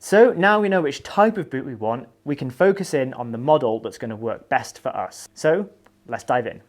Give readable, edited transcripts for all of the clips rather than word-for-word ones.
So now we know which type of boot we want, we can focus in on the model that's going to work best for us. So let's dive in.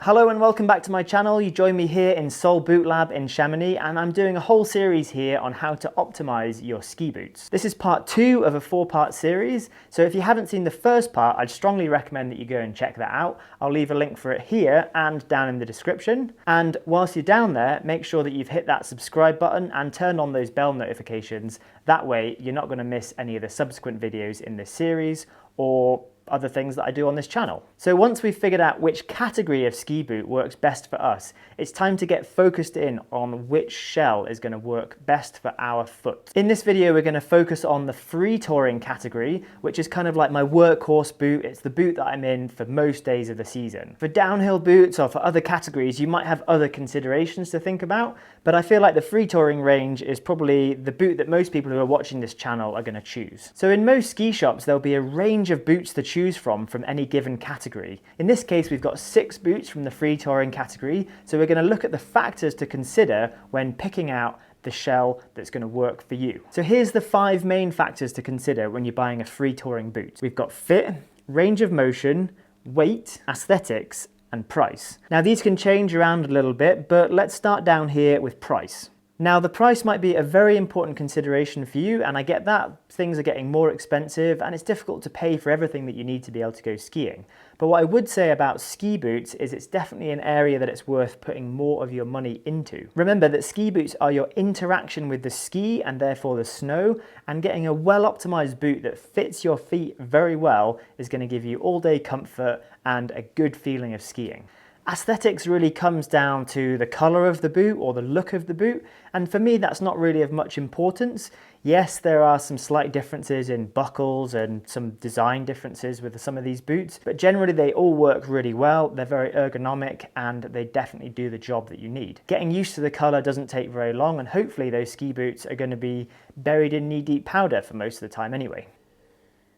Hello and welcome back to my channel. You join me here in Sole Bootlab in Chamonix, and I'm doing a whole series here on how to optimize your ski boots. This is part 2 of a 4-part series, so if you haven't seen the first part, I'd strongly recommend that you go and check that out. I'll leave a link for it here and down in the description. And whilst you're down there, make sure that you've hit that subscribe button and turn on those bell notifications. That way you're not going to miss any of the subsequent videos in this series or other things that I do on this channel. So once we've figured out which category of ski boot works best for us, it's time to get focused in on which shell is going to work best for our foot. In this video, we're going to focus on the free touring category, which is kind of like my workhorse boot. It's the boot that I'm in for most days of the season. For downhill boots or for other categories, you might have other considerations to think about, but I feel like the free touring range is probably the boot that most people who are watching this channel are going to choose. So in most ski shops, there'll be a range of boots to choose from any given category. In this case, we've got 6 boots from the free touring category, so we're going to look at the factors to consider when picking out the shell that's going to work for you. So here's the 5 main factors to consider when you're buying a free touring boot. We've got fit, range of motion, weight, aesthetics, and price. Now these can change around a little bit, but let's start down here with price. Now the price might be a very important consideration for you, and I get that things are getting more expensive and it's difficult to pay for everything that you need to be able to go skiing. But what I would say about ski boots is it's definitely an area that it's worth putting more of your money into. Remember that ski boots are your interaction with the ski and therefore the snow, and getting a well-optimized boot that fits your feet very well is going to give you all-day comfort and a good feeling of skiing. Aesthetics really comes down to the color of the boot or the look of the boot, and for me that's not really of much importance. Yes, there are some slight differences in buckles and some design differences with some of these boots, but generally they all work really well. They're very ergonomic and they definitely do the job that you need. Getting used to the color doesn't take very long, and hopefully those ski boots are going to be buried in knee-deep powder for most of the time anyway.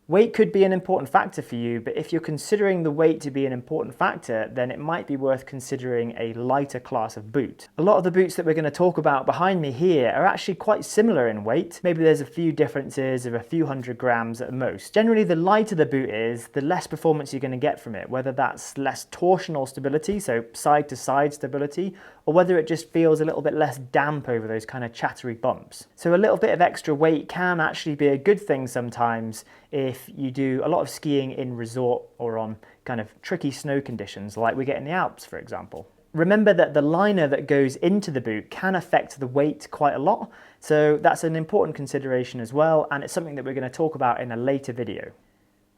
Weight could be an important factor for you, but if you're considering the weight to be an important factor, then it might be worth considering a lighter class of boot. A lot of the boots that we're going to talk about behind me here are actually quite similar in weight. Maybe there's a few differences of a few hundred grams at most. Generally, the lighter the boot is, the less performance you're going to get from it, whether that's less torsional stability, so side to side stability, or whether it just feels a little bit less damp over those kind of chattery bumps. So a little bit of extra weight can actually be a good thing sometimes if you do a lot of skiing in resort or on kind of tricky snow conditions like we get in the Alps, for example. Remember that the liner that goes into the boot can affect the weight quite a lot, so that's an important consideration as well, and it's something that we're going to talk about in a later video.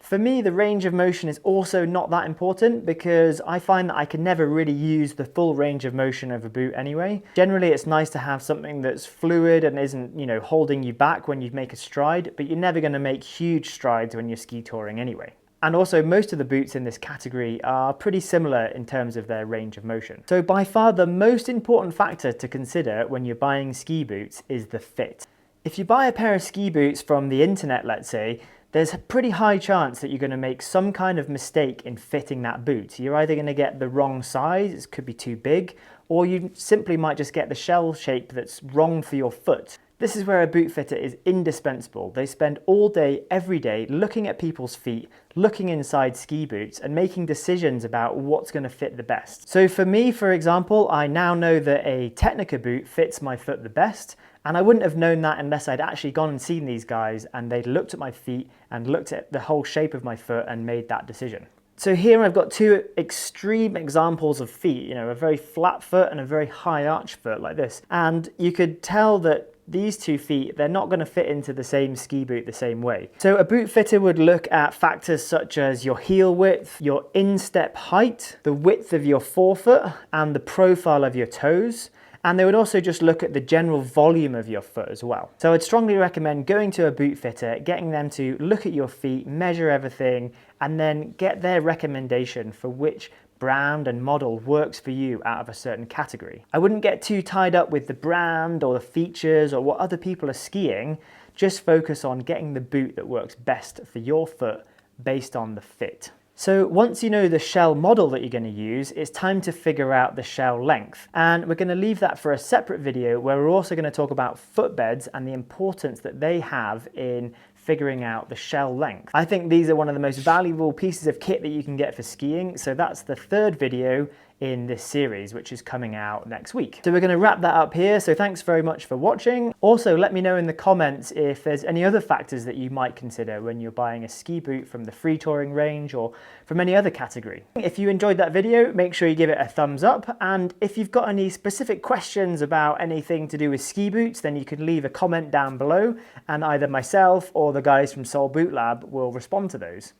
For me, the range of motion is also not that important because I find that I can never really use the full range of motion of a boot anyway. Generally, it's nice to have something that's fluid and isn't, holding you back when you make a stride, but you're never going to make huge strides when you're ski touring anyway. And also, most of the boots in this category are pretty similar in terms of their range of motion. So by far, the most important factor to consider when you're buying ski boots is the fit. If you buy a pair of ski boots from the internet, let's say, there's a pretty high chance that you're going to make some kind of mistake in fitting that boot. You're either going to get the wrong size, it could be too big, or you simply might just get the shell shape that's wrong for your foot. This is where a boot fitter is indispensable. They spend all day, every day, looking at people's feet, looking inside ski boots and making decisions about what's going to fit the best. So for me, for example, I now know that a Technica boot fits my foot the best, and I wouldn't have known that unless I'd actually gone and seen these guys and they'd looked at my feet and looked at the whole shape of my foot and made that decision. So here I've got 2 extreme examples of feet, a very flat foot and a very high arch foot like this. And you could tell that these 2 feet, they're not going to fit into the same ski boot the same way. So a boot fitter would look at factors such as your heel width, your instep height, the width of your forefoot, and the profile of your toes. And they would also just look at the general volume of your foot as well. So I'd strongly recommend going to a boot fitter, getting them to look at your feet, measure everything, and then get their recommendation for which brand and model works for you out of a certain category. I wouldn't get too tied up with the brand or the features or what other people are skiing. Just focus on getting the boot that works best for your foot based on the fit. So once you know the shell model that you're going to use, it's time to figure out the shell length. And we're going to leave that for a separate video where we're also going to talk about footbeds and the importance that they have in figuring out the shell length. I think these are one of the most valuable pieces of kit that you can get for skiing, so that's the third video in this series, which is coming out next week. So we're going to wrap that up here, so thanks very much for watching. Also, let me know in the comments if there's any other factors that you might consider when you're buying a ski boot from the free touring range or from any other category. If you enjoyed that video, make sure you give it a thumbs up, and if you've got any specific questions about anything to do with ski boots, then you can leave a comment down below, and either myself or the guys from Sole Bootlab will respond to those.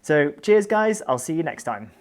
So cheers guys, I'll see you next time.